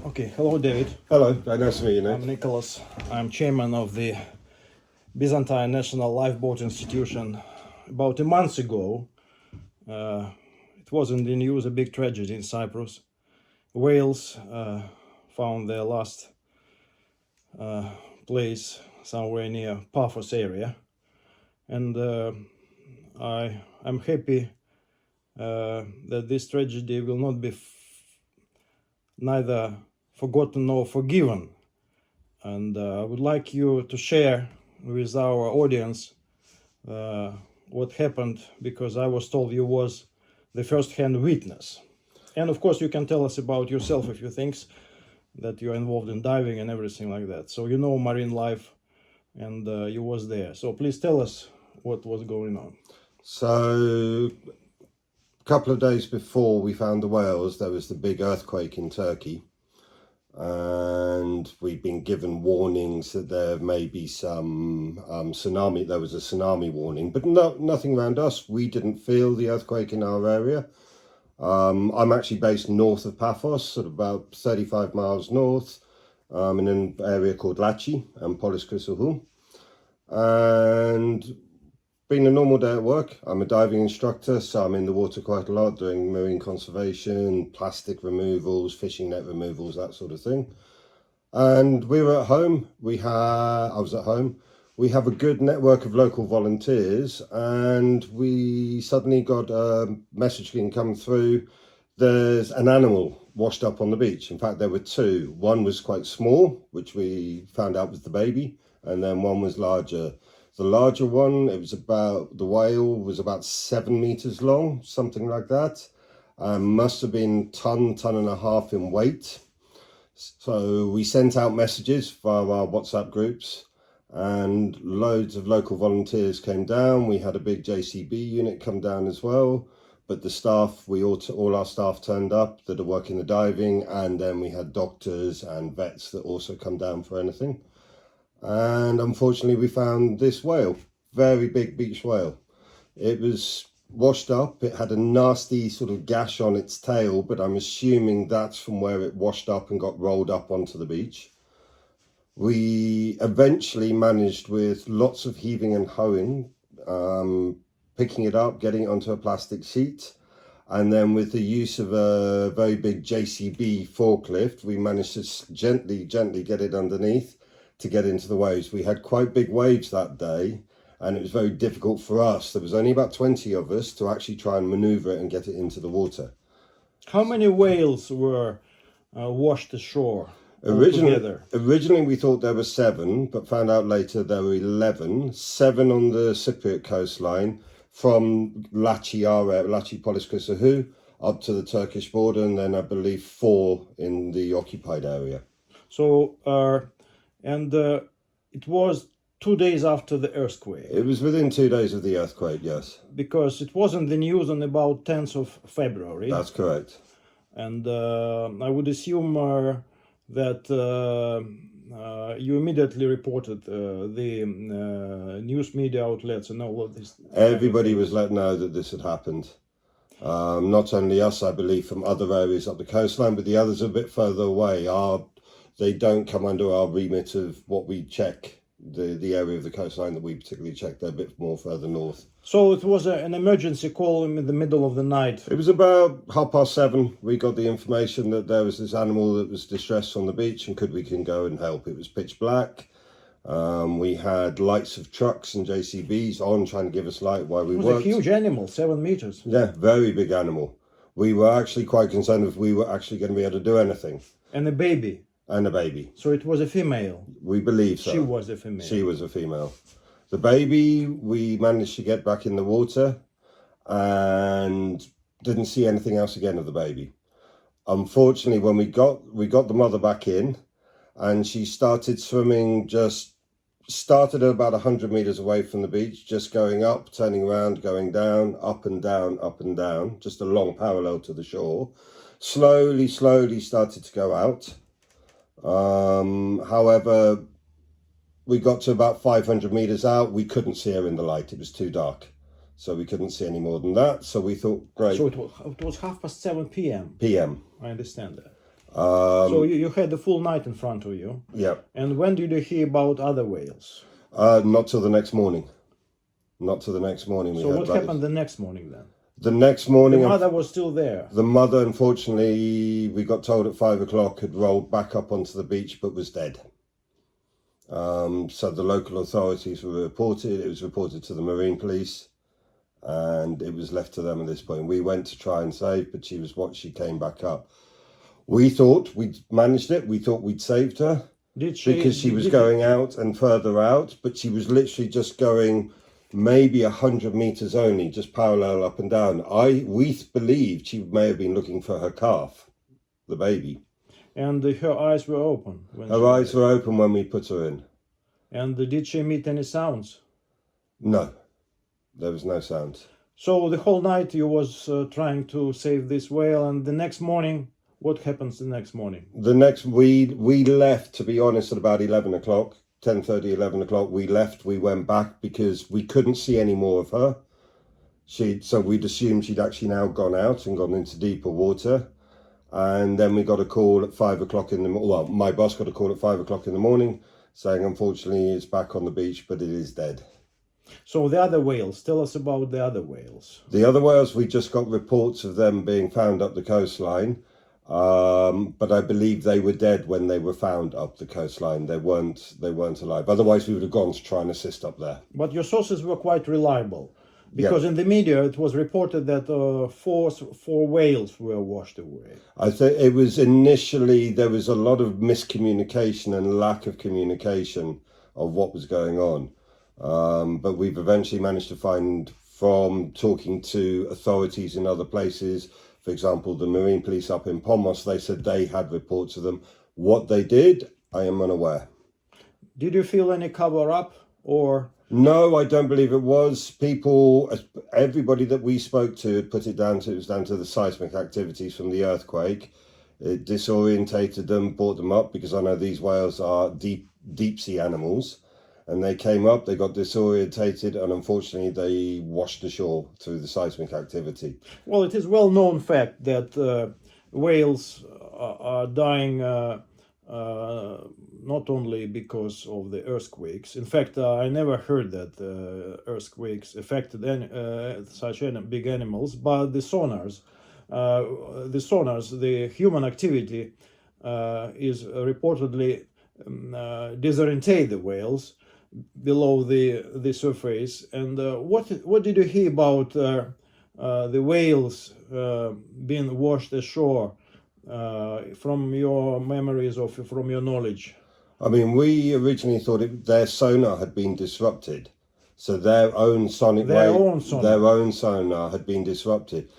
Okay, hello David. Hello, very nice to meet you, I'm Nick. Nicolaos. I'm chairman of the Byzantine National Lifeboat Institution. About a month ago, it was in the news, a big tragedy in Cyprus. Whales found their last place somewhere near Paphos area. And I'm happy that this tragedy will not be neither forgotten nor forgiven. And I would like you to share with our audience what happened, because I was told you was the first-hand witness. And of course, you can tell us about yourself if you think that you're involved in diving and everything like that. So you know marine life, and you was there. So please tell us what was going on. So, a couple of days before we found the whales, there was the big earthquake in Turkey. And we've been given warnings that there may be some tsunami. There was a tsunami warning, but nothing around us. We didn't feel the earthquake in our area. I'm actually based north of Paphos, sort of about 35 miles north, in an area called Lachi and Polis Chrysohou. And been a normal day at work. I'm a diving instructor, so I'm in the water quite a lot doing marine conservation, plastic removals, fishing net removals, that sort of thing. And we were at home. I was at home. We have a good network of local volunteers, and we suddenly got a message come through. There's an animal washed up on the beach. In fact, there were two. One was quite small, which we found out was the baby, and then one was larger. The larger one, the whale was about 7 meters long, something like that. Must have been ton and a half in weight. So we sent out messages via our WhatsApp groups, and loads of local volunteers came down. We had a big JCB unit come down as well, but the staff, all our staff turned up that are working the diving, and then we had doctors and vets that also come down for anything. And unfortunately we found this whale, very big beach whale. It was washed up. It had a nasty sort of gash on its tail, but I'm assuming that's from where it washed up and got rolled up onto the beach. We eventually managed, with lots of heaving and hoeing, picking it up, getting it onto a plastic sheet, and then with the use of a very big JCB forklift, we managed to gently get it underneath to get into the waves. We had quite big waves that day, and it was very difficult for us. There was only about 20 of us to actually try and maneuver it and get it into the water. How many whales were washed ashore Originally we thought there were 7, but found out later there were 11. 7 on the Cypriot coastline from Lachi Polis Chrysohou up to the Turkish border, and then I believe 4 in the occupied area. So it was 2 days after the earthquake. It was within 2 days of the earthquake, yes. Because it was in the news on about 10th of February. That's correct. And I would assume that you immediately reported the news media outlets and all of this. Everybody was let know that this had happened. Not only us, I believe, from other areas up the coastline, but the others a bit further away. They don't come under our remit of what we check, the area of the coastline that we particularly check. They're a bit more further north. So it was an emergency call in the middle of the night. It was about 7:30. We got the information that there was this animal that was distressed on the beach, and we can go and help. It was pitch black. We had lights of trucks and JCBs on trying to give us light while we worked. It was a huge animal, 7 meters. Yeah, very big animal. We were actually quite concerned if we were actually going to be able to do anything. And a baby. And a baby. So it was a female. We believe so. She was a female. She was a female. The baby, we managed to get back in the water and didn't see anything else again of the baby. Unfortunately, when we got the mother back in, and she started swimming, started at about 100 meters away from the beach, just going up, turning around, going down, up and down, just a long parallel to the shore. Slowly started to go out. However, we got to about 500 meters out. We couldn't see her in the light. It was too dark. So we couldn't see any more than that. So we thought, great. So it was 7:30 p.m. PM. I understand that. So you had the full night in front of you. Yeah. And when did you hear about other whales? Not till the next morning. Not till the next morning. So what happened the next morning then? The next morning, The mother was still there. the mother, unfortunately, we got told at 5 o'clock, had rolled back up onto the beach but was dead. So the local authorities were reported. It was reported to the Marine Police, and it was left to them at this point. We went to try and save, but she came back up. We thought we'd managed it. We thought we'd saved her because she was going out and further out, but she was literally just going maybe 100 meters only, just parallel up and down. We believed she may have been looking for her calf, the baby. And her eyes were open. Her eyes were open when we put her in. And did she emit any sounds? No, there was no sound. So the whole night you was trying to save this whale, and the next morning, what happens the next morning? We left, to be honest, at about 11 o'clock, 10:30, 11 o'clock. We left, we went back because we couldn't see any more of her. So we'd assumed she'd actually now gone out and gone into deeper water. And then we got a call at 5 o'clock in the morning. Well, my boss got a call at 5 o'clock in the morning saying, unfortunately, it's back on the beach, but it is dead. So the other whales, tell us about the other whales. The other whales, we just got reports of them being found up the coastline. But I believe they were dead when they were found up the coastline. They weren't alive. Otherwise, we would have gone to try and assist up there. But your sources were quite reliable. Because in the media it was reported that four whales were washed away. I think it was initially, there was a lot of miscommunication and lack of communication of what was going on. But we've eventually managed to find, from talking to authorities in other places, for example, the Marine Police up in Pomos, they said they had reports of them. What they did, I am unaware. Did you feel any cover-up or... No, I don't believe it was. People, everybody that we spoke to put it down to the seismic activities from the earthquake. It disorientated them, brought them up, because I know these whales are deep sea animals. And they came up, they got disorientated, and unfortunately they washed ashore through the seismic activity. Well, it is well-known fact that whales are dying not only because of the earthquakes. In fact, I never heard that earthquakes affected such big animals, but the sonars, the human activity is reportedly disorientate the whales below the surface. And what did you hear about the whales being washed ashore? From your memories or from your knowledge? I mean, we originally thought their sonar had been disrupted. So their own sonar had been disrupted.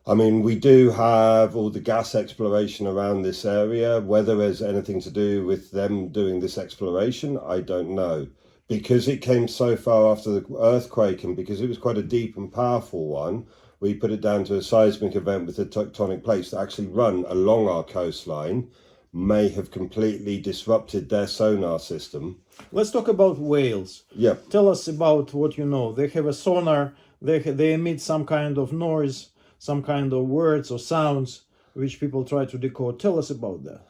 I mean, we do have all the gas exploration around this area. Whether there's anything to do with them doing this exploration, I don't know. Because it came so far after the earthquake, and because it was quite a deep and powerful one, we put it down to a seismic event with the tectonic plates that actually run along our coastline, may have completely disrupted their sonar system. Let's talk about whales. Yeah. Tell us about what you know. They have a sonar, they emit some kind of noise, some kind of words or sounds, which people try to decode. Tell us about that.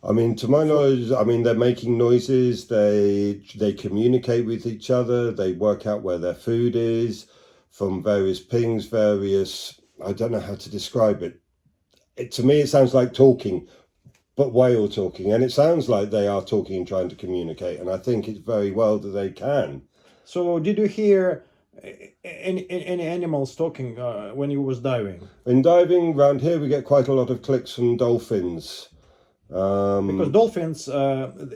I mean, to my knowledge, I mean, they're making noises, they communicate with each other, they work out where their food is, from various pings, I don't know how to describe it. To me, it sounds like talking, but whale talking. And it sounds like they are talking and trying to communicate. And I think it's very well that they can. So did you hear any animals talking when you was diving? In diving around here, we get quite a lot of clicks from dolphins. Because dolphins,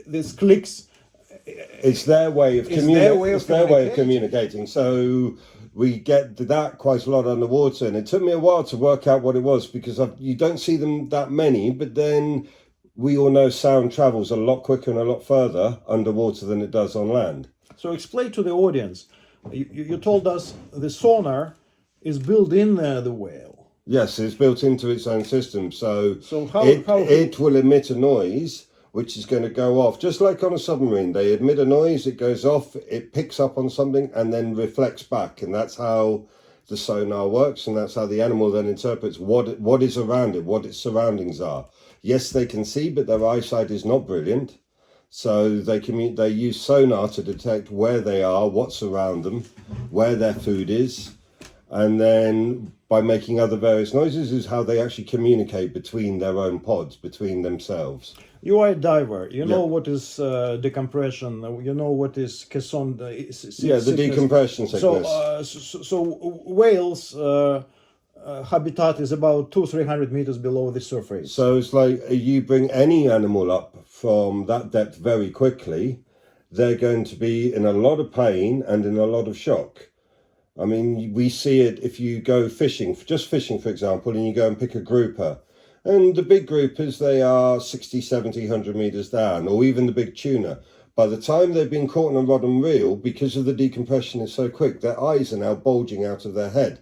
these clicks... It's their way of communicating. So we get that quite a lot underwater, and it took me a while to work out what it was, because you don't see them that many, but then we all know sound travels a lot quicker and a lot further underwater than it does on land. So explain to the audience, you told us the sonar is built in the whale. Yes, it's built into its own system, so how it will emit a noise which is going to go off, just like on a submarine. They emit a noise, it goes off, it picks up on something and then reflects back, and that's how the sonar works, and that's how the animal then interprets what is around it, what its surroundings are. Yes, they can see, but their eyesight is not brilliant. So they use sonar to detect where they are, what's around them, where their food is, and then by making other various noises is how they actually communicate between their own pods, between themselves. You are a diver. You know Yeah. what is decompression. You know what is caisson. Yeah, the decompression sickness. So whales' habitat is about 200-300 meters below the surface. So it's like you bring any animal up from that depth very quickly, they're going to be in a lot of pain and in a lot of shock. I mean, we see it if you go fishing, just fishing, for example, and you go and pick a grouper. And the big groupers, they are 60, 70, 100 meters down, or even the big tuna. By the time they've been caught on a rod and reel, because of the decompression is so quick, their eyes are now bulging out of their head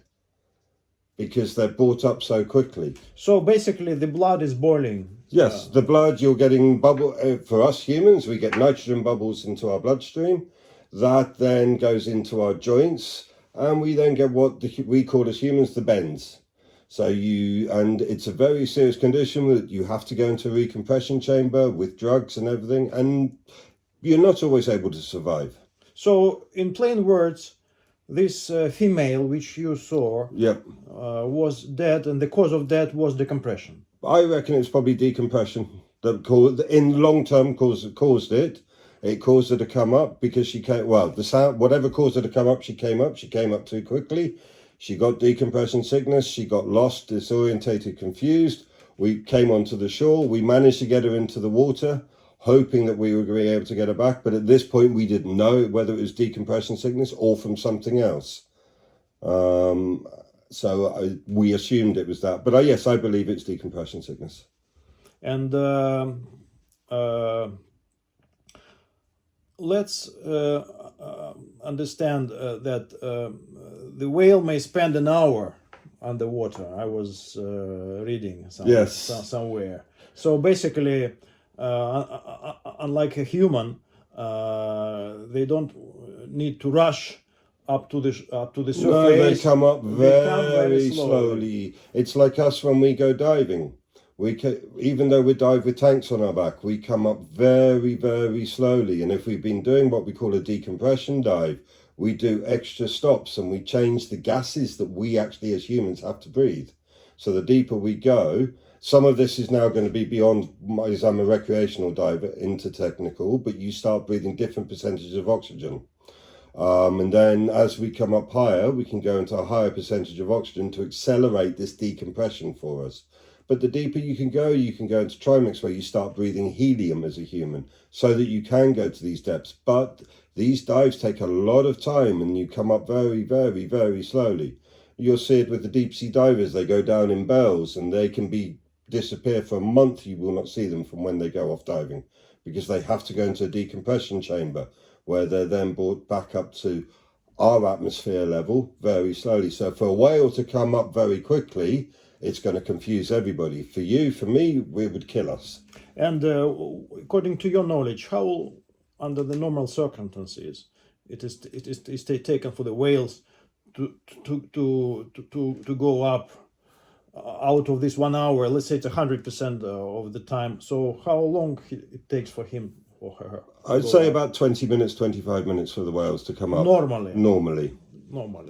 because they're brought up so quickly. So basically the blood is boiling. Yes, the blood, you're getting for us humans, we get nitrogen bubbles into our bloodstream. That then goes into our joints, and we then get what we call as humans the bends. So and it's a very serious condition that you have to go into a recompression chamber with drugs and everything, and you're not always able to survive. So in plain words, this female which you saw Yep. was dead, and the cause of death was decompression. I reckon it's probably decompression that in long term caused it. It caused her to come up because she came. Well, the sound, whatever caused her to come up, she came up. She came up too quickly. She got decompression sickness. She got lost, disorientated, confused. We came onto the shore. We managed to get her into the water, hoping that we were going to be able to get her back. But at this point, we didn't know whether it was decompression sickness or from something else. So we assumed it was that. But yes, I believe it's decompression sickness. And let's understand that the whale may spend an hour underwater. I was reading somewhere. So basically, unlike a human, they don't need to rush up to the surface. No, they come up very slowly. It's like us when we go diving. Even though we dive with tanks on our back, we come up very, very slowly. And if we've been doing what we call a decompression dive, we do extra stops and we change the gases that we actually as humans have to breathe. So the deeper we go, some of this is now going to be beyond, as I'm a recreational diver, into technical, but you start breathing different percentages of oxygen. And then as we come up higher, we can go into a higher percentage of oxygen to accelerate this decompression for us. But the deeper you can go into trimix, where you start breathing helium as a human, so that you can go to these depths. But these dives take a lot of time, and you come up very, very, very slowly. You'll see it with the deep sea divers. They go down in bells, and they can disappear for a month. You will not see them from when they go off diving, because they have to go into a decompression chamber, where they're then brought back up to our atmosphere level very slowly. So for a whale to come up very quickly, it's going to confuse everybody. For you, for me, it would kill us. And according to your knowledge, how, under the normal circumstances, it is taken for the whales to go up out of this 1 hour? Let's say it's 100% of the time. So how long it takes for him or her? I'd say about 20 minutes, 25 minutes for the whales to come up. Normally.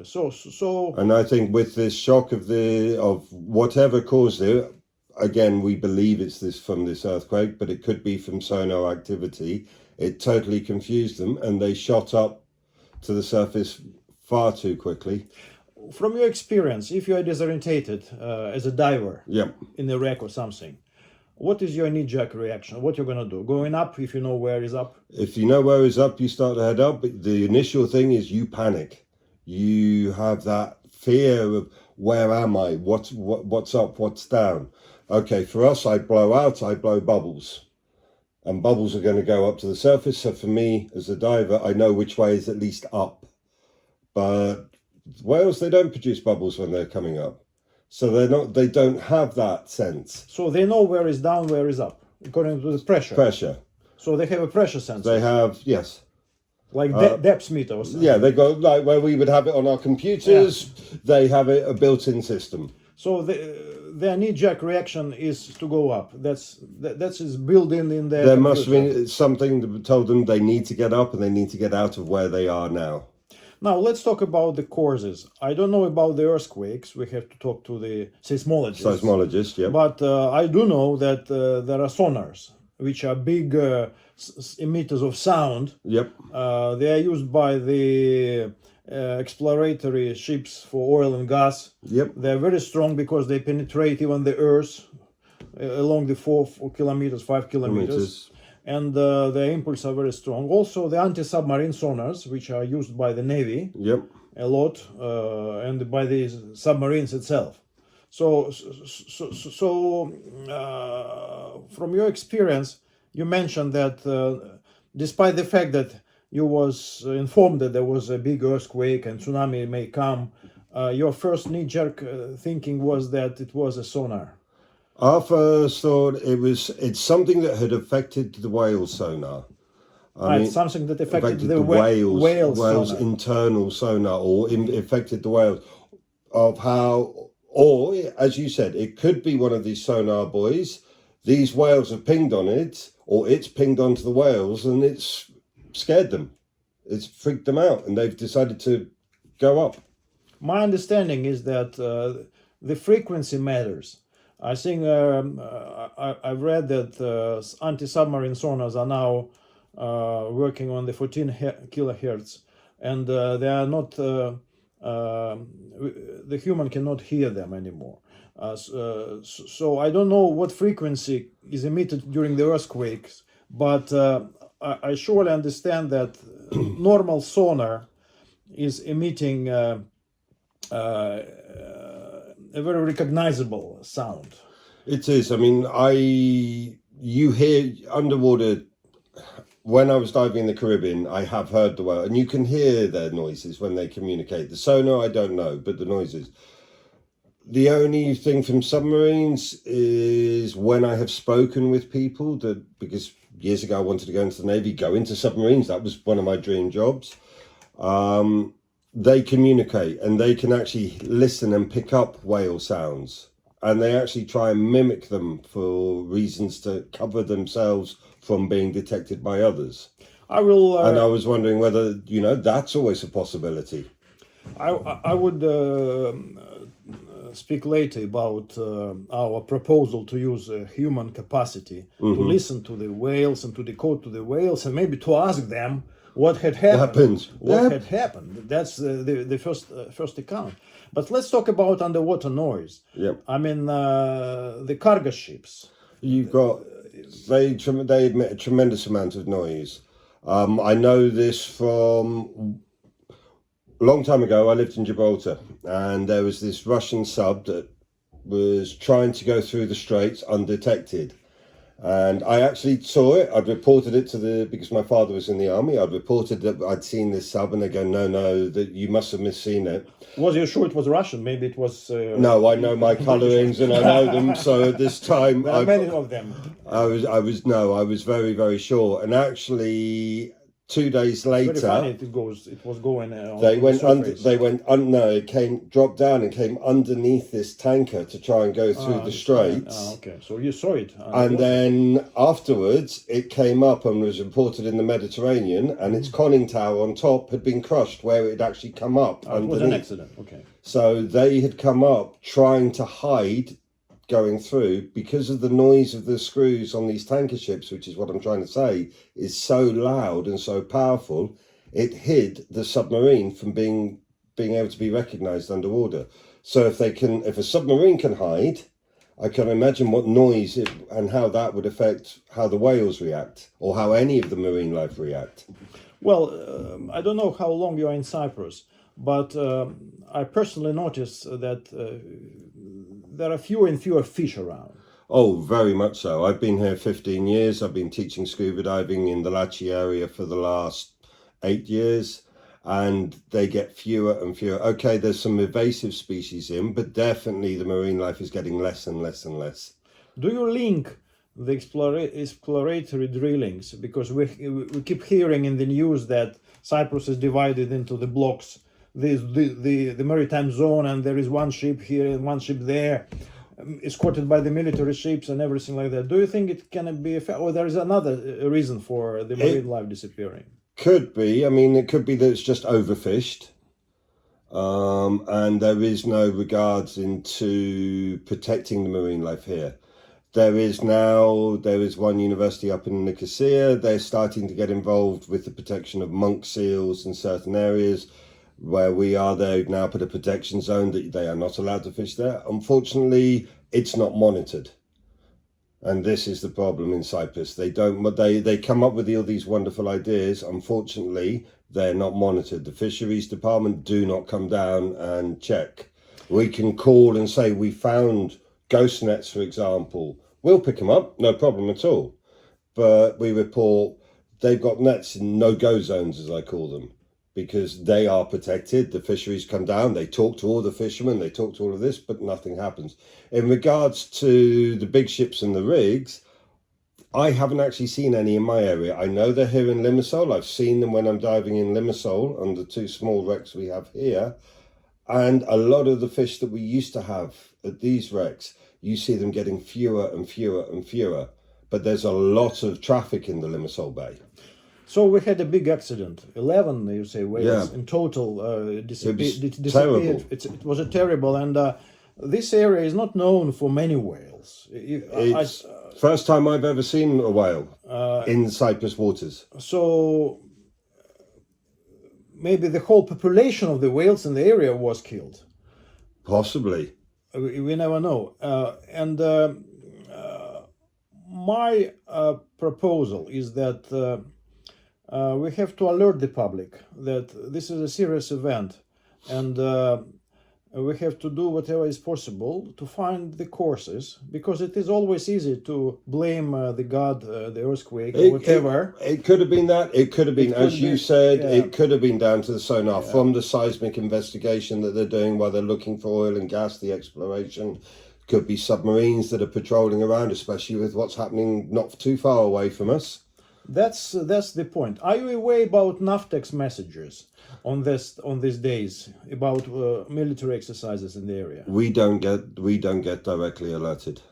So and I think with this shock of whatever caused it, again, we believe it's from this earthquake, but it could be from sonar activity. It totally confused them, and they shot up to the surface far too quickly. From your experience, if you are disorientated as a diver, in a wreck or something, what is your knee-jerk reaction? What you're going to do? Going up if you know where is up? If you know where is up, you start to head up. But the initial thing is you panic. You have that fear of, where am I? What's up? What's down? Okay, for us, I blow bubbles. And bubbles are going to go up to the surface. So for me, as a diver, I know which way is at least up. But whales, they don't produce bubbles when they're coming up. So they don't have that sense. So they know where is down, where is up, according to the pressure. So they have a pressure sensor. They have, yes. Like depth meter or something. Yeah, they go like where we would have it on our computers. Yeah. They have a built-in system. So their knee-jerk reaction is to go up. That's is built in their There must have computer. been something that told them they need to get up and they need to get out of where they are now. Now let's talk about the causes. I don't know about the earthquakes. We have to talk to the seismologists. Seismologist, yeah. But I do know that there are sonars, which are big emitters of sound. Yep. They are used by the exploratory ships for oil and gas. Yep. They're very strong because they penetrate even the earth along the 4 kilometers, 5 kilometers. And their impulses are very strong. Also, the anti-submarine sonars, which are used by the Navy Yep. a lot, and by the submarines itself. So from your experience, you mentioned that despite the fact that you was informed that there was a big earthquake and tsunami may come, your first knee-jerk thinking was that it was a sonar. Our first thought it's something that had affected the whale sonar. I mean, something that affected the whale's sonar. internal sonar, or affected the whales of how, or as you said, it could be one of these sonar buoys. These whales have pinged on it, or it's pinged onto the whales, and it's scared them. It's freaked them out, and they've decided to go up. My understanding is that the frequency matters. I think I've read that anti-submarine sonars are now working on the 14 kilohertz, and they are not. The human cannot hear them anymore. So I don't know what frequency is emitted during the earthquakes, but I surely understand that normal sonar is emitting a very recognizable sound. It is. I mean, you hear underwater. When I was diving in the Caribbean, I have heard the whale, and you can hear their noises when they communicate. The sonar, I don't know, but the noises. The only thing from submarines is when I have spoken with people that, because years ago I wanted to go into the Navy, go into submarines. That was one of my dream jobs. They communicate and they can actually listen and pick up whale sounds, and they actually try and mimic them for reasons to cover themselves from being detected by others. I will. And I was wondering whether, that's always a possibility. I would speak later about our proposal to use human capacity to listen to the whales and to decode to the whales, and maybe to ask them what had happened. What had happened. That's the first account. But let's talk about underwater noise. Yep. I mean, the cargo ships. You've got they emit a tremendous amount of noise. I know this from a long time ago. I lived in Gibraltar, and there was this Russian sub that was trying to go through the straits undetected. And I actually saw it. I'd reported it because my father was in the army. I'd reported that I'd seen this sub, and they go, no, that you must have misseen it. Was you sure it was Russian? Maybe it was. No, I know my colorings and I know them. So at this time, there are many of them. I was very, very sure. And actually, 2 days later, it's very funny. It was going. It dropped down and came underneath this tanker to try and go through the straits. Okay, so you saw it. And then afterwards, it came up and was reported in the Mediterranean, and its conning tower on top had been crushed where it had actually come up underneath. It was an accident. Okay. So they had come up trying to hide going through because of the noise of the screws on these tanker ships, which is what I'm trying to say, is so loud and so powerful, it hid the submarine from being able to be recognized underwater. So if a submarine can hide, I can imagine what noise and how that would affect how the whales react, or how any of the marine life react. Well, I don't know how long you are in Cyprus, but I personally noticed that there are fewer and fewer fish around. Oh, very much so. I've been here 15 years. I've been teaching scuba diving in the Lachi area for the last 8 years, and they get fewer and fewer. Okay, there's some invasive species in, but definitely the marine life is getting less and less and less. Do you link the exploratory drillings? Because we keep hearing in the news that Cyprus is divided into the blocks the maritime zone, and there is one ship here and one ship there, escorted by the military ships and everything like that. Do you think it can be or there is another reason for the marine life disappearing? Could be. I mean, it could be that it's just overfished. And there is no regards into protecting the marine life here. There is one university up in Nicosia. They're starting to get involved with the protection of monk seals in certain areas. Where we are, they've now put a protection zone that they are not allowed to fish there. Unfortunately, it's not monitored. And this is the problem in Cyprus. They come up with all these wonderful ideas. Unfortunately, they're not monitored. The fisheries department do not come down and check. We can call and say we found ghost nets, for example. We'll pick them up, no problem at all. But we report they've got nets in no-go zones, as I call them, because they are protected. The fisheries come down, they talk to all the fishermen, they talk to all of this, but nothing happens. In regards to the big ships and the rigs, I haven't actually seen any in my area. I know they're here in Limassol. I've seen them when I'm diving in Limassol on the 2 small wrecks we have here. And a lot of the fish that we used to have at these wrecks, you see them getting fewer and fewer and fewer. But there's a lot of traffic in the Limassol Bay. So we had a big accident. 11, you say, whales in total disappeared. Terrible. It was a terrible, and this area is not known for many whales. It's first time I've ever seen a whale in Cyprus waters. So maybe the whole population of the whales in the area was killed. Possibly. We never know. My proposal is that we have to alert the public that this is a serious event, and we have to do whatever is possible to find the causes, because it is always easy to blame the god, the earthquake, or whatever. It could have been that. It could have been, as you said, it could have been down to the sonar from the seismic investigation that they're doing while they're looking for oil and gas, the exploration. Could be submarines that are patrolling around, especially with what's happening not too far away from us. That's the point. Are you aware about NAVTEX messages on these days about military exercises in the area? We don't get directly alerted.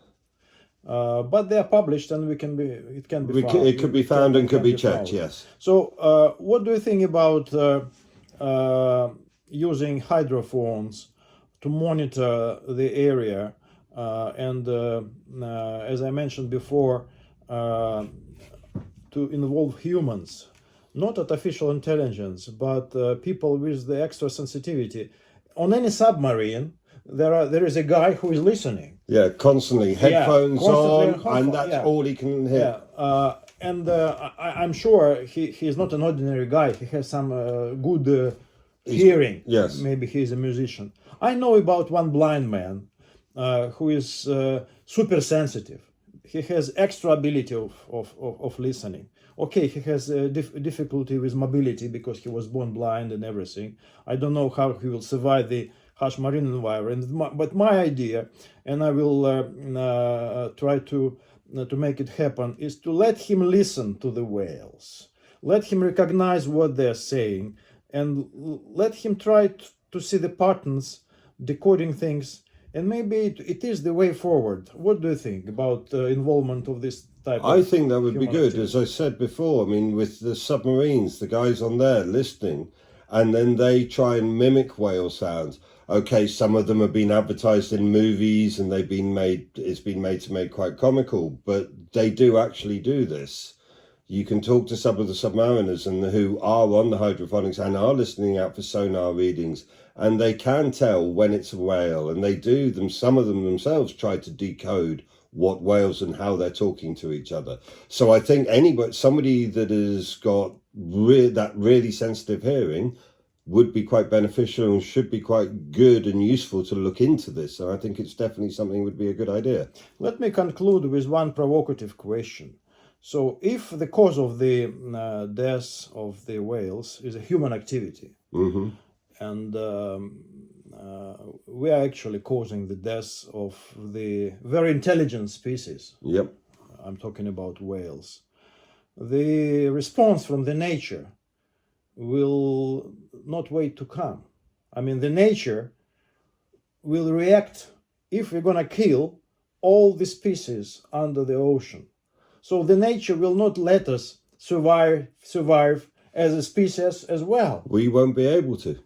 But they are published, and it can be found. It could be found and could be checked. Yes. So, what do you think about using hydrophones to monitor the area? And as I mentioned before, to involve humans, not artificial intelligence, but people with the extra sensitivity. On any submarine, there is a guy who is listening. Yeah, constantly headphones on, and that's all he can hear. I'm sure he is not an ordinary guy. He has some good hearing. Yes. Maybe he is a musician. I know about one blind man who is super sensitive. He has extra ability of listening. Okay, he has difficulty with mobility because he was born blind and everything. I don't know how he will survive the harsh marine environment. But my idea, and I will try to make it happen, is to let him listen to the whales. Let him recognize what they're saying, and let him try to see the patterns, decoding things. And maybe it is the way forward. What do you think about involvement of this type of I think that would be good. activity? As I said before, I mean, with the submarines, the guys on there listening, and then they try and mimic whale sounds. Okay, some of them have been advertised in movies and it's been made to make quite comical, but they do actually do this. You can talk to some of the submariners and who are on the hydroponics and are listening out for sonar readings, and they can tell when it's a whale, and they do them. Some of them themselves try to decode what whales and how they're talking to each other. So I think somebody that has got that really sensitive hearing would be quite beneficial and should be quite good and useful to look into this. And I think it's definitely something would be a good idea. Let me conclude with one provocative question. So if the cause of the death of the whales is a human activity, and we are actually causing the death of the very intelligent species. Yep. I'm talking about whales. The response from the nature will not wait to come. I mean, the nature will react if we're going to kill all the species under the ocean. So the nature will not let us survive as a species as well. We won't be able to.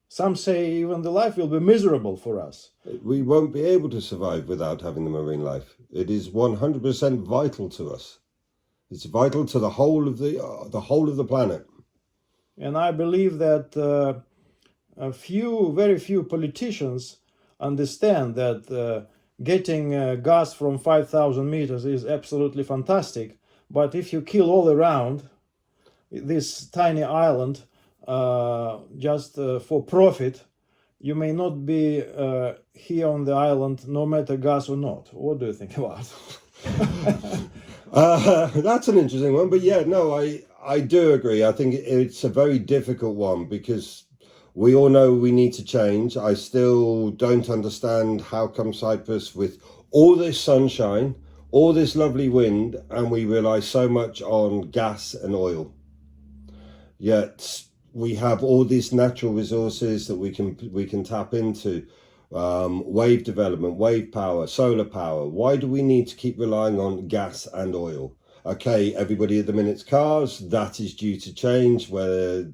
Some say even the life will be miserable for us. We won't be able to survive without having the marine life. It is 100% vital to us. It's vital to the whole of the planet. And I believe that very few politicians understand that getting gas from 5,000 meters is absolutely fantastic. But if you kill all around this tiny island just for profit, you may not be here on the island no matter gas or not. What do you think about it? That's an interesting one, but yeah, no, I do agree. I think it's a very difficult one because we all know we need to change. I still don't understand how come Cyprus, with all this sunshine, all this lovely wind, and we rely so much on gas and oil. Yet we have all these natural resources that we can tap into. Wave development, wave power, solar power. Why do we need to keep relying on gas and oil? Okay, everybody at the minute's cars, that is due to change, where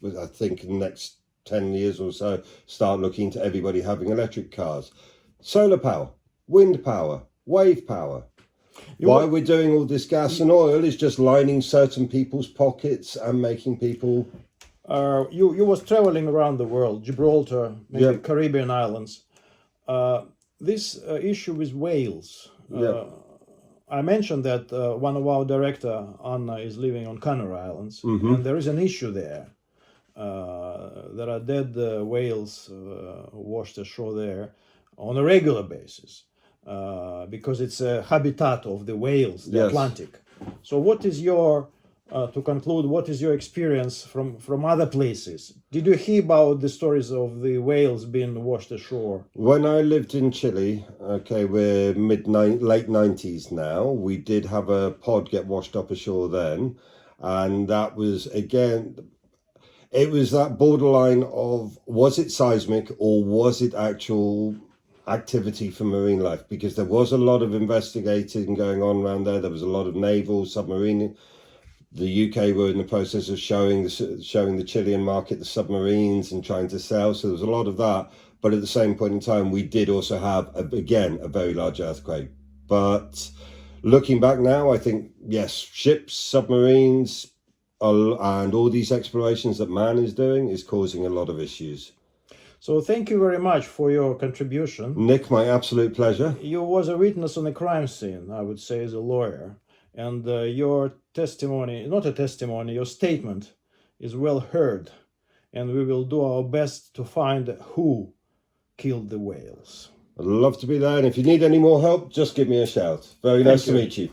I think in the next 10 years or so, start looking to everybody having electric cars. Solar power, wind power, wave power. Why we're doing all this gas and oil is just lining certain people's pockets and making people... You was traveling around the world, Gibraltar, maybe Caribbean islands. This issue with whales. I mentioned that one of our director, Anna, is living on Canary Islands, and there is an issue there. There are dead whales washed ashore there on a regular basis because it's a habitat of the whales, the Atlantic. So what is your... to conclude, what is your experience from other places? Did you hear about the stories of the whales being washed ashore? When I lived in Chile, okay, we're late 90s now, we did have a pod get washed up ashore then. And that was, again, it was that borderline of, was it seismic or was it actual activity for marine life? Because there was a lot of investigating going on around there. There was a lot of naval, submarine. The UK were in the process of showing the Chilean market the submarines and trying to sell. So there was a lot of that. But at the same point in time, we did also have, again, a very large earthquake. But looking back now, I think, yes, ships, submarines, and all these explorations that man is doing is causing a lot of issues. So thank you very much for your contribution. Nick, my absolute pleasure. You was a witness on a crime scene, I would say, as a lawyer. And your testimony, not a testimony, your statement is well heard. And we will do our best to find who killed the whales. I'd love to be there. And if you need any more help, just give me a shout. Very nice to meet you.